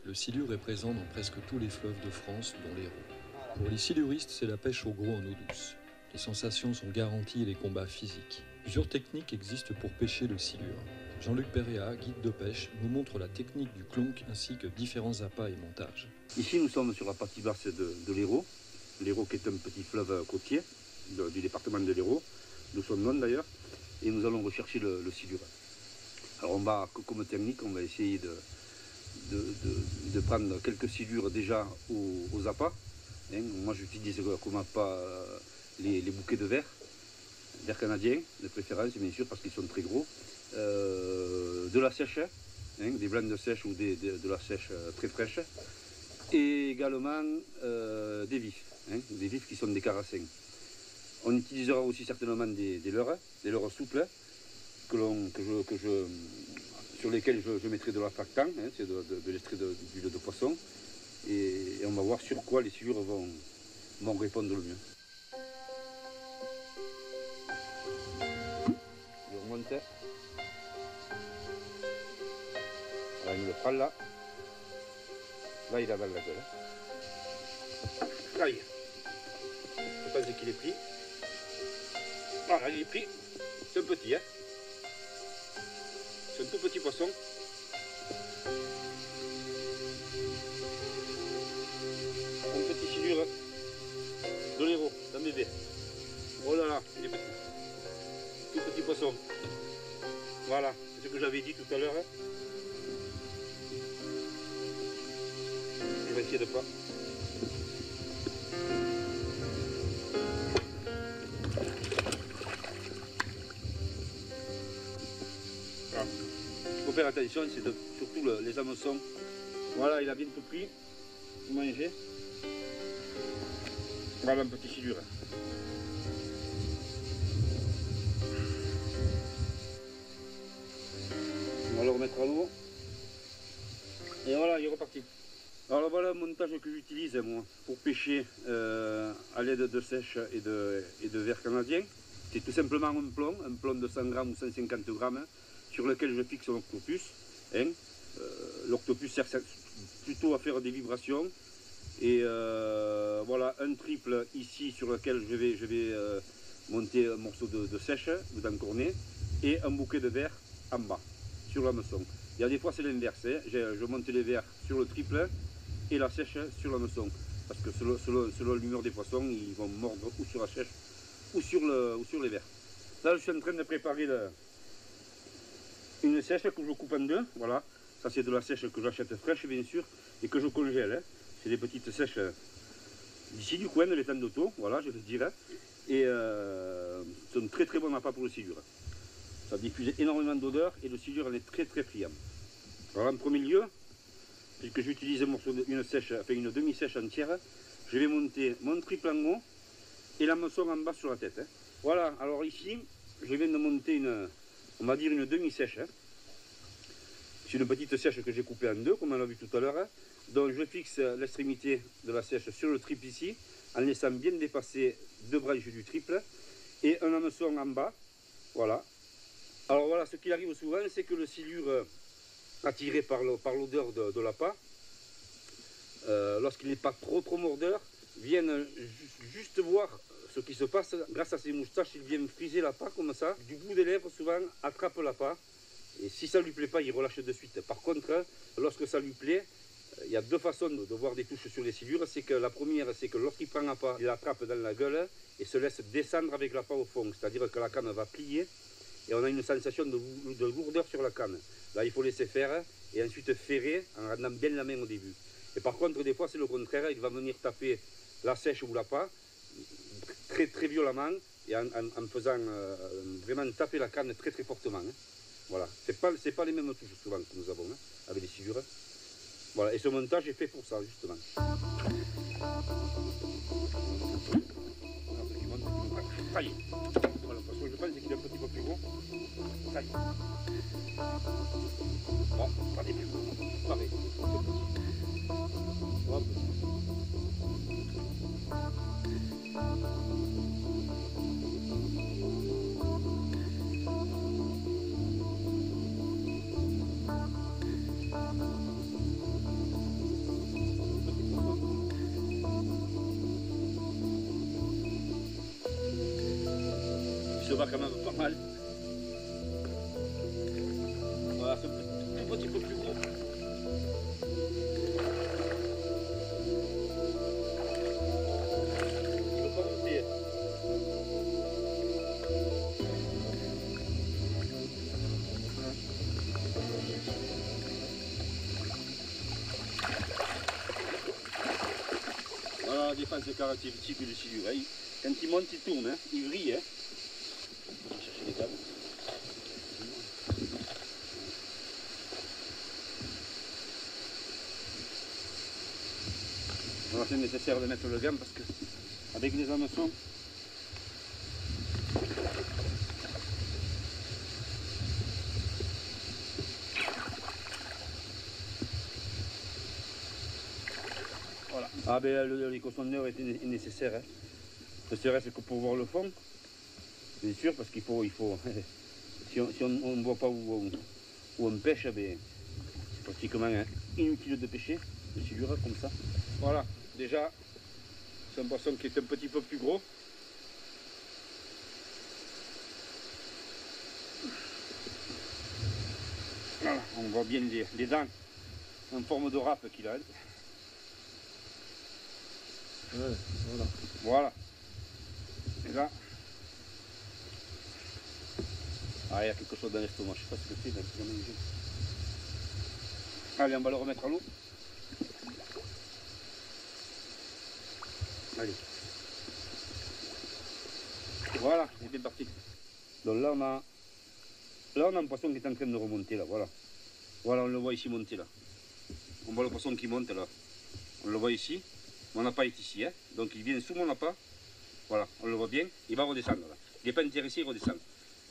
Le silure est présent dans presque tous les fleuves de France, dont l'Hérault. Pour les siluristes, c'est la pêche au gros en eau douce. Les sensations sont garanties et les combats physiques. Plusieurs techniques existent pour pêcher le silure. Jean-Luc Péréa, guide de pêche, nous montre la technique du clonk ainsi que différents appâts et montages. Ici, nous sommes sur la partie basse de l'Hérault. L'Hérault qui est un petit fleuve côtier du département de l'Hérault, d'où son nom d'ailleurs. Et nous allons rechercher le silure. Alors on va, comme technique, on va essayer de prendre quelques silures déjà aux appâts. Moi j'utilise comme appât les bouquets de verre canadiens de préférence bien sûr parce qu'ils sont très gros. De la sèche, des blancs de sèche ou de la sèche très fraîche. Et également des vifs qui sont des carassins. On utilisera aussi certainement des leurres souples sur lesquels je mettrai de la lactan, c'est de l'extrait d'huile de poisson, et on va voir sur quoi les silures vont répondre le mieux. Je remonte. Voilà, il me le prend là. Là, il a dans la gueule. Là, je pense qu'il est pris. Voilà, il est pris. C'est un petit, hein. C'est un tout petit poisson. Un petit silure de l'Hérault, d'un bébé. Oh là là, il est petit. Tout petit poisson. Voilà, c'est ce que j'avais dit tout à l'heure. Je vais essayer de pas. Il faut faire attention, c'est surtout les hameçons. Voilà, il a bien tout pris. Manger. Voilà un petit silure. On va le remettre à l'eau. Et voilà, il est reparti. Alors voilà le montage que j'utilise moi pour pêcher à l'aide de sèche et de verre canadien. C'est tout simplement un plomb de 100 grammes ou 150 grammes sur lequel je fixe l'octopus. L'octopus sert plutôt à faire des vibrations. Et voilà un triple ici sur lequel je vais monter un morceau de sèche ou d'encornet et un bouquet de verre en bas sur l'hameçon. Il y a des fois c'est l'inverse, je monte les verres sur le triple et la sèche sur l'hameçon. Parce que selon l'humeur des poissons, ils vont mordre ou sur la sèche ou sur les verres. Là je suis en train de préparer une sèche que je coupe en deux. Voilà, ça c'est de la sèche que j'achète fraîche bien sûr et que je congèle. C'est des petites sèches d'ici du coin de l'étang d'Auto, voilà, je le dirais. Et c'est un très très bon appât pour le silure. Ça diffuse énormément d'odeur et le silure en est très très friand. Alors en premier lieu, puisque j'utilise une demi-sèche entière, je vais monter mon triple en haut et l'hameçon en bas sur la tête. Voilà, alors ici, je viens de monter on va dire une demi-sèche. C'est une petite sèche que j'ai coupée en deux, comme on l'a vu tout à l'heure. Donc je fixe l'extrémité de la sèche sur le triple ici, en laissant bien dépasser deux branches du triple, et un hameçon en bas, voilà. Alors voilà, ce qui arrive souvent, c'est que le silure, attiré par l'odeur de l'appât, lorsqu'il n'est pas trop mordeur, viennent juste voir ce qui se passe. Grâce à ses moustaches, il vient friser l'appât comme ça. Du bout des lèvres, souvent, attrape l'appât. Et si ça ne lui plaît pas, il relâche de suite. Par contre, lorsque ça lui plaît, il y a deux façons de voir des touches sur les silures. C'est que la première, c'est que lorsqu'il prend l'appât, il l'attrape dans la gueule et se laisse descendre avec l'appât au fond. C'est-à-dire que la canne va plier et on a une sensation de lourdeur sur la canne. Là, il faut laisser faire et ensuite ferrer en rendant bien la main au début. Et par contre, des fois, c'est le contraire. Il va venir taper la sèche ou l'appât très très violemment et en faisant vraiment taper la canne très très fortement. Voilà, c'est pas les mêmes touches souvent que nous avons avec les silures. Voilà, et ce montage est fait pour ça justement. Ça y est. Voilà, parce que je pense qu'il est un petit peu plus gros. Ça y est. Bon, pas des plus gros. Pareil. Hop. va quand même pas mal. Voilà, c'est un tout petit peu plus gros. Il veut pas monter. Voilà la défense caractéristique du silure. Hein. Quand il monte, il tourne, hein. Il vrille. Hein. On va chercher les câbles. Voilà, c'est nécessaire de mettre le gant parce que avec les hameçons, voilà. Ah ben l'échosondeur est nécessaire. Hein. Ne serait-ce que pour voir le fond, bien sûr, parce qu'il faut, si on ne voit pas où on pêche, ben, c'est pratiquement inutile de pêcher, de silure comme ça. Voilà, déjà, c'est un poisson qui est un petit peu plus gros. Voilà, on voit bien les dents en forme de râpe qu'il a. Ouais, voilà. Voilà. Et là, ah, il y a quelque chose dans l'estomac, je ne sais pas ce que c'est, mais c'est jamais mangé. Allez, on va le remettre à l'eau. Allez. Voilà, c'est bien parti. Donc là, on a un poisson qui est en train de remonter, là, voilà. Voilà, on le voit ici monter, là. On voit le poisson qui monte, là. On le voit ici. Mon appât est ici, hein. Donc il vient sous mon appât. Voilà, on le voit bien. Il va redescendre, là. Il n'est pas intéressé, il redescend.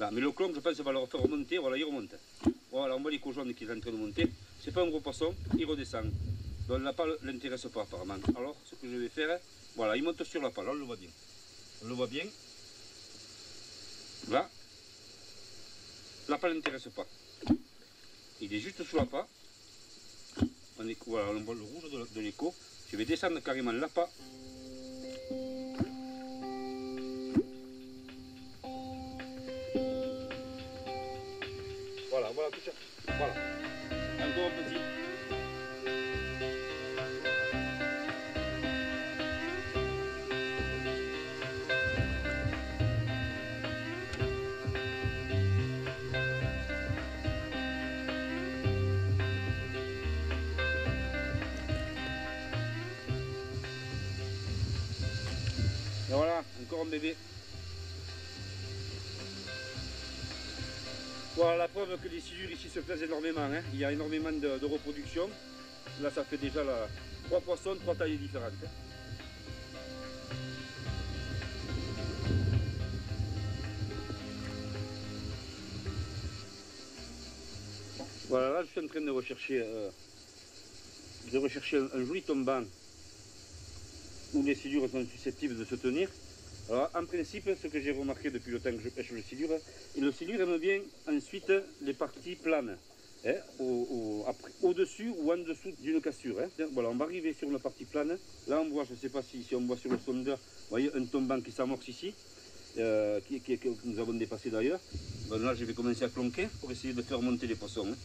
Là, mais le clon, je pense, va le refaire remonter. Voilà, il remonte. Voilà, on voit l'écho jaune qui est en train de monter. C'est pas un gros poisson, il redescend. Donc l'appât ne l'intéresse pas, apparemment. Alors, ce que je vais faire, voilà, il monte sur l'appât. Là, on le voit bien. On le voit bien. Là, l'appât ne l'intéresse pas. Il est juste sous l'appât. Voilà, on voit le rouge de l'écho. Je vais descendre carrément l'appât. Voilà, voilà tout ça. Voilà. Encore un petit. Et voilà, encore un bébé. Voilà la preuve que les silures ici se plaisent énormément. Hein. Il y a énormément de reproduction. Là, ça fait déjà 3 poissons, 3 tailles différentes. Hein. Voilà, là, je suis en train de rechercher un joli tombant où les silures sont susceptibles de se tenir. Alors, en principe, ce que j'ai remarqué depuis le temps que je pêche le silure aime bien ensuite les parties planes, hein, au-dessus ou en dessous d'une cassure. Hein. Voilà, on va arriver sur une partie plane. Là, on voit, je ne sais pas si on voit sur le sondeur, vous voyez, un tombant qui s'amorce ici, que nous avons dépassé d'ailleurs. Bon, là, je vais commencer à clonquer pour essayer de faire monter les poissons. Hein.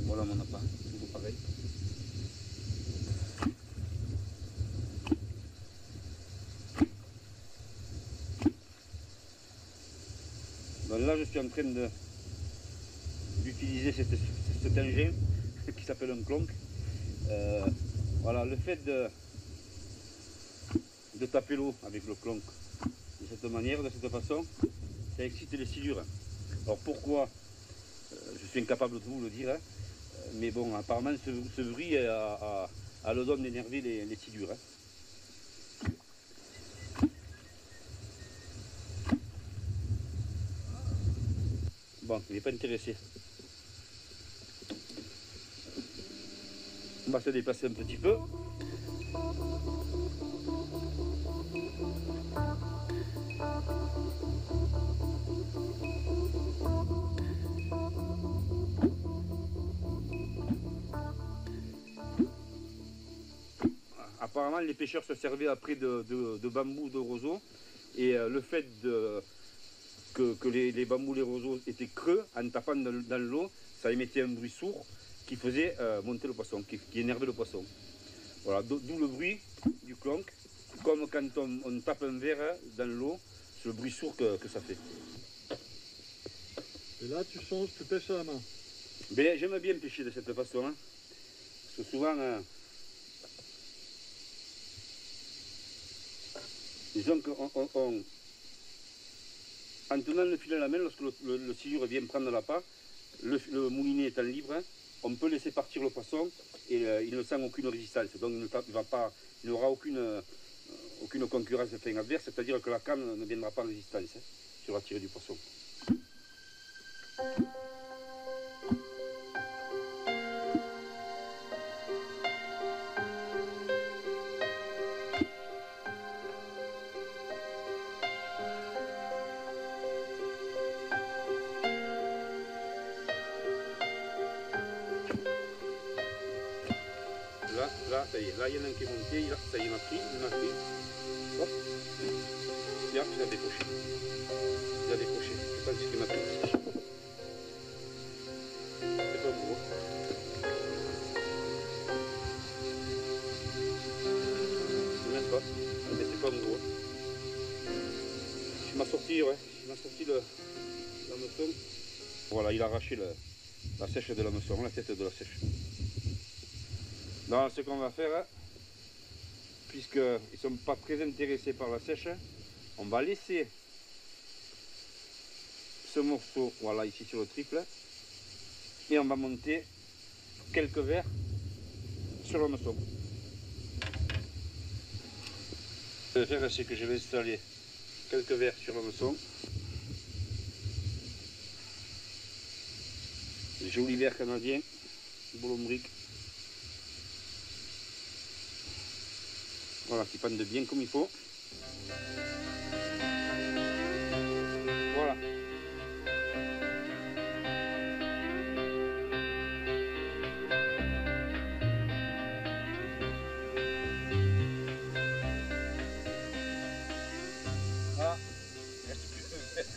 Voilà mon appât, toujours pareil. Donc là, je suis en train d'utiliser cet engin qui s'appelle un clonk. Voilà, le fait de taper l'eau avec le clonk de cette manière, de cette façon, ça excite les silures. Alors pourquoi je suis incapable de vous le dire, hein, mais bon, apparemment ce bruit a le don d'énerver les silures. Hein. Bon, il n'est pas intéressé. On va se déplacer un petit peu. Apparemment, les pêcheurs se servaient après de bambou, de roseau, et le fait que les bambous, les roseaux étaient creux, en tapant dans l'eau, ça émettait un bruit sourd qui faisait monter le poisson, qui énervait le poisson. Voilà, d'où le bruit du clonk, comme quand on tape un verre dans l'eau, c'est le bruit sourd que ça fait. Et là, tu changes, tu pêches à la main. Ben, j'aime bien pêcher de cette façon, hein, parce que souvent, disons qu'en tenant le filet à la main, lorsque le silure vient prendre l'appât, le moulinet étant libre, hein, on peut laisser partir le poisson et il ne sent aucune résistance. Donc il n'aura aucune concurrence adverse, c'est-à-dire que la canne ne viendra pas en résistance hein, sur la tirée du poisson. Là, ça y est, là il y en a un qui est monté, ça y est, il m'a pris, Hop. Là, il a décroché. Il a décroché. Je pense qu'il m'a pris. C'est pas gros. Même pas. Mais c'est pas gros. Il m'a sorti, ouais. Il m'a sorti l'hameçon. Voilà, il a arraché la sèche de l'hameçon, la tête de la sèche. Donc ce qu'on va faire, hein, puisqu'ils ne sont pas très intéressés par la sèche, on va laisser ce morceau, voilà, ici sur le triple, et on va monter quelques verres sur l'hameçon. Ce que je vais faire, c'est que je vais installer quelques verres sur l'hameçon. Joli verre canadien, bolombrique. Voilà, qui pendent bien comme il faut. Voilà. Ah, il reste plus de verre.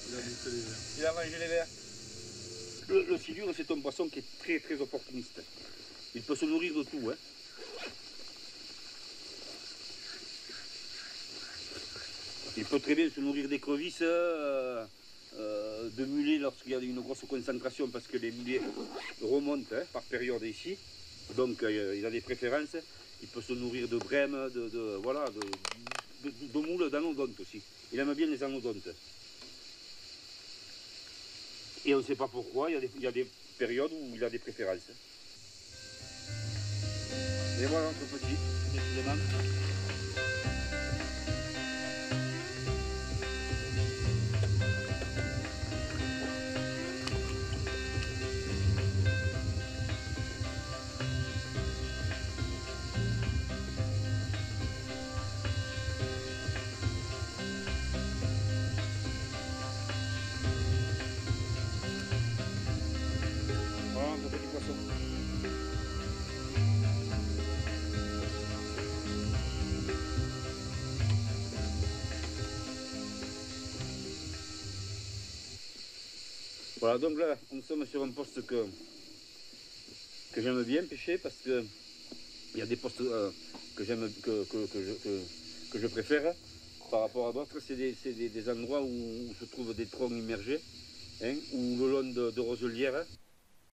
Il a bouffé les verres. Il a mangé les verres. Le silure, c'est un poisson qui est très très opportuniste. Il peut se nourrir de tout. Hein. Il peut très bien se nourrir d'écrevisses, de mulets lorsqu'il y a une grosse concentration parce que les mulets remontent hein, par période ici. Donc il a des préférences. Il peut se nourrir de brèmes, de moules d'anodontes aussi. Il aime bien les anodontes. Et on ne sait pas pourquoi, il y a des périodes où il a des préférences. Et voilà notre petit, décidément. Voilà notre petit poisson. Voilà, donc là, nous sommes sur un poste que j'aime bien pêcher parce que il y a des postes que je préfère par rapport à d'autres. C'est des endroits où se trouvent des troncs immergés, hein, ou le long de roselières.